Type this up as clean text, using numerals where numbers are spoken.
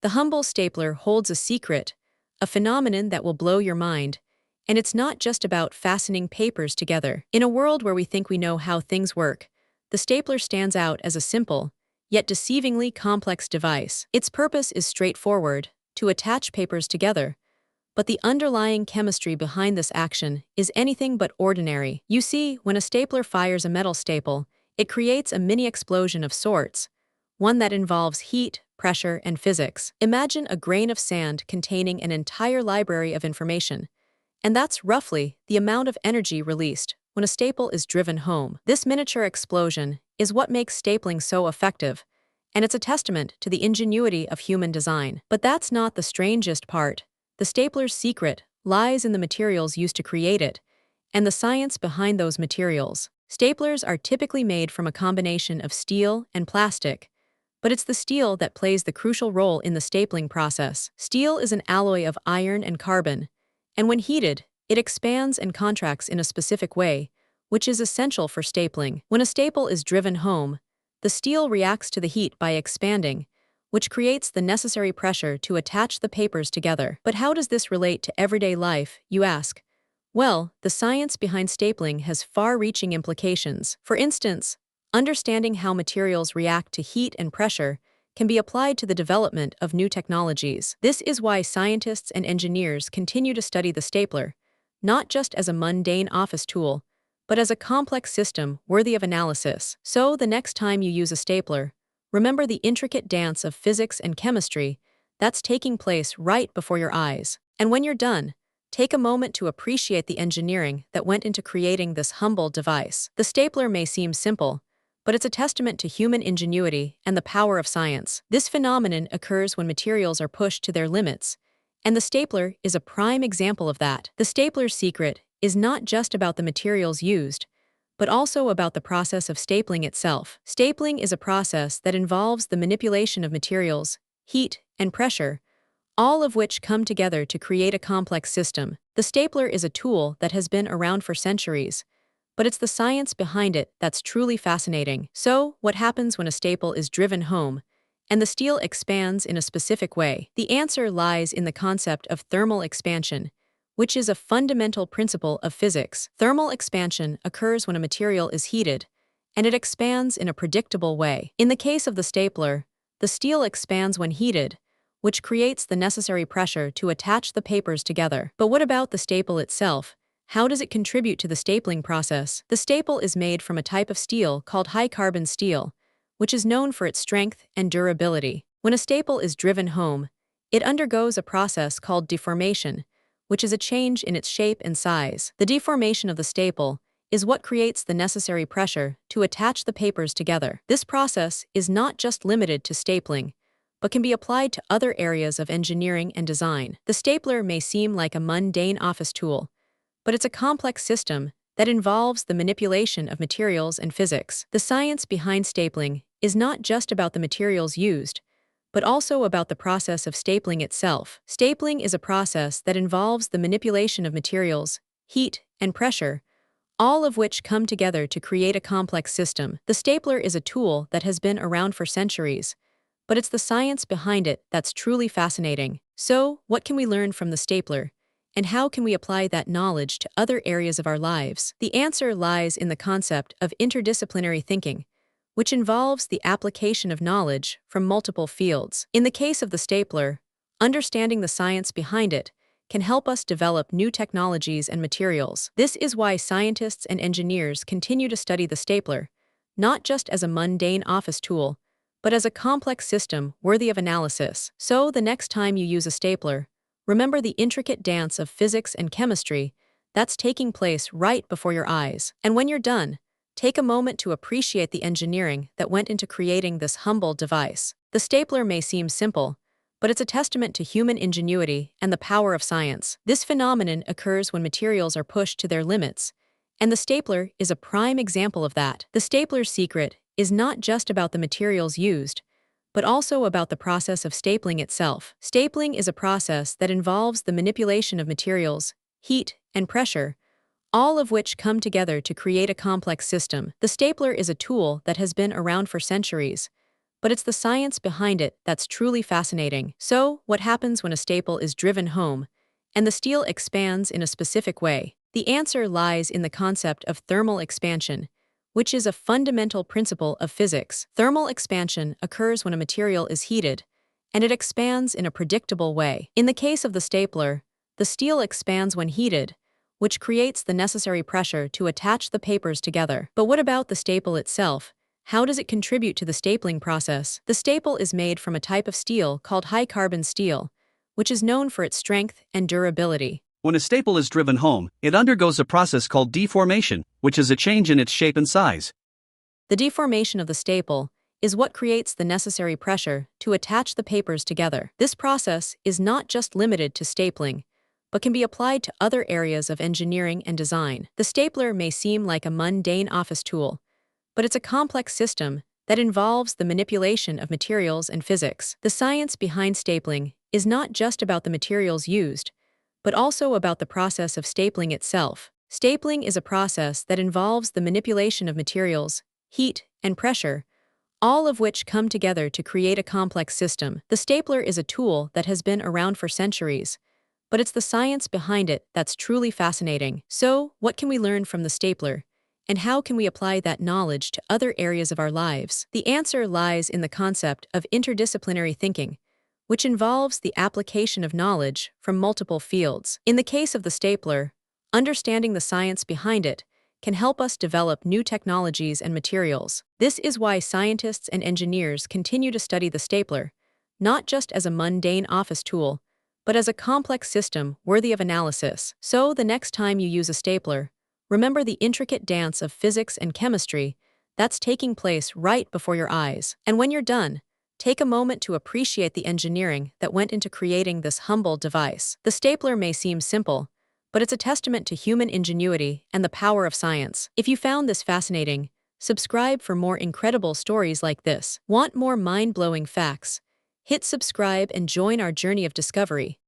The humble stapler holds a secret, a phenomenon that will blow your mind, and it's not just about fastening papers together. In a world where we think we know how things work, the stapler stands out as a simple, yet deceivingly complex device. Its purpose is straightforward, to attach papers together, but the underlying chemistry behind this action is anything but ordinary. You see, when a stapler fires a metal staple, it creates a mini explosion of sorts, one that involves heat, pressure, and physics. Imagine a grain of sand containing an entire library of information, and that's roughly the amount of energy released when a staple is driven home. This miniature explosion is what makes stapling so effective, and it's a testament to the ingenuity of human design. But that's not the strangest part. The stapler's secret lies in the materials used to create it, and the science behind those materials. Staplers are typically made from a combination of steel and plastic, but it's the steel that plays the crucial role in the stapling process. Steel is an alloy of iron and carbon, and when heated, it expands and contracts in a specific way, which is essential for stapling. When a staple is driven home, the steel reacts to the heat by expanding, which creates the necessary pressure to attach the papers together. But how does this relate to everyday life, you ask? Well, the science behind stapling has far-reaching implications. For instance, understanding how materials react to heat and pressure can be applied to the development of new technologies. This is why scientists and engineers continue to study the stapler, not just as a mundane office tool, but as a complex system worthy of analysis. So, the next time you use a stapler, remember the intricate dance of physics and chemistry that's taking place right before your eyes. And when you're done, take a moment to appreciate the engineering that went into creating this humble device. The stapler may seem simple, but it's a testament to human ingenuity and the power of science. This phenomenon occurs when materials are pushed to their limits, and the stapler is a prime example of that. The stapler's secret is not just about the materials used, but also about the process of stapling itself. Stapling is a process that involves the manipulation of materials, heat, and pressure, all of which come together to create a complex system. The stapler is a tool that has been around for centuries, but it's the science behind it that's truly fascinating. So, what happens when a staple is driven home and the steel expands in a specific way? The answer lies in the concept of thermal expansion, which is a fundamental principle of physics. Thermal expansion occurs when a material is heated, and it expands in a predictable way. In the case of the stapler, the steel expands when heated, which creates the necessary pressure to attach the papers together. But what about the staple itself? How does it contribute to the stapling process? The staple is made from a type of steel called high-carbon steel, which is known for its strength and durability. When a staple is driven home, it undergoes a process called deformation, which is a change in its shape and size. The deformation of the staple is what creates the necessary pressure to attach the papers together. This process is not just limited to stapling, but can be applied to other areas of engineering and design. The stapler may seem like a mundane office tool, but it's a complex system that involves the manipulation of materials and physics. The science behind stapling is not just about the materials used, but also about the process of stapling itself. Stapling is a process that involves the manipulation of materials, heat, and pressure, all of which come together to create a complex system. The stapler is a tool that has been around for centuries, but it's the science behind it that's truly fascinating. So, what can we learn from the stapler, and how can we apply that knowledge to other areas of our lives? The answer lies in the concept of interdisciplinary thinking, which involves the application of knowledge from multiple fields. In the case of the stapler, understanding the science behind it can help us develop new technologies and materials. This is why scientists and engineers continue to study the stapler, not just as a mundane office tool, but as a complex system worthy of analysis. So, the next time you use a stapler, remember the intricate dance of physics and chemistry that's taking place right before your eyes. And when you're done, take a moment to appreciate the engineering that went into creating this humble device. The stapler may seem simple, but it's a testament to human ingenuity and the power of science. This phenomenon occurs when materials are pushed to their limits, and the stapler is a prime example of that. The stapler's secret is not just about the materials used, but also about the process of stapling itself. Stapling is a process that involves the manipulation of materials, heat, and pressure, all of which come together to create a complex system. The stapler is a tool that has been around for centuries, but it's the science behind it that's truly fascinating. So, what happens when a staple is driven home and the steel expands in a specific way? The answer lies in the concept of thermal expansion, which is a fundamental principle of physics. Thermal expansion occurs when a material is heated, and it expands in a predictable way. In the case of the stapler, the steel expands when heated, which creates the necessary pressure to attach the papers together. But what about the staple itself? How does it contribute to the stapling process? The staple is made from a type of steel called high-carbon steel, which is known for its strength and durability. When a staple is driven home, it undergoes a process called deformation, which is a change in its shape and size. The deformation of the staple is what creates the necessary pressure to attach the papers together. This process is not just limited to stapling, but can be applied to other areas of engineering and design. The stapler may seem like a mundane office tool, but it's a complex system that involves the manipulation of materials and physics. The science behind stapling is not just about the materials used, but also about the process of stapling itself. Stapling is a process that involves the manipulation of materials, heat, and pressure, all of which come together to create a complex system. The stapler is a tool that has been around for centuries, but it's the science behind it that's truly fascinating. So, what can we learn from the stapler? And how can we apply that knowledge to other areas of our lives? The answer lies in the concept of interdisciplinary thinking, which involves the application of knowledge from multiple fields. In the case of the stapler, understanding the science behind it can help us develop new technologies and materials. This is why scientists and engineers continue to study the stapler, not just as a mundane office tool, but as a complex system worthy of analysis. So, the next time you use a stapler, remember the intricate dance of physics and chemistry that's taking place right before your eyes. And when you're done, take a moment to appreciate the engineering that went into creating this humble device. The stapler may seem simple, but it's a testament to human ingenuity and the power of science. If you found this fascinating, subscribe for more incredible stories like this. Want more mind-blowing facts? Hit subscribe and join our journey of discovery.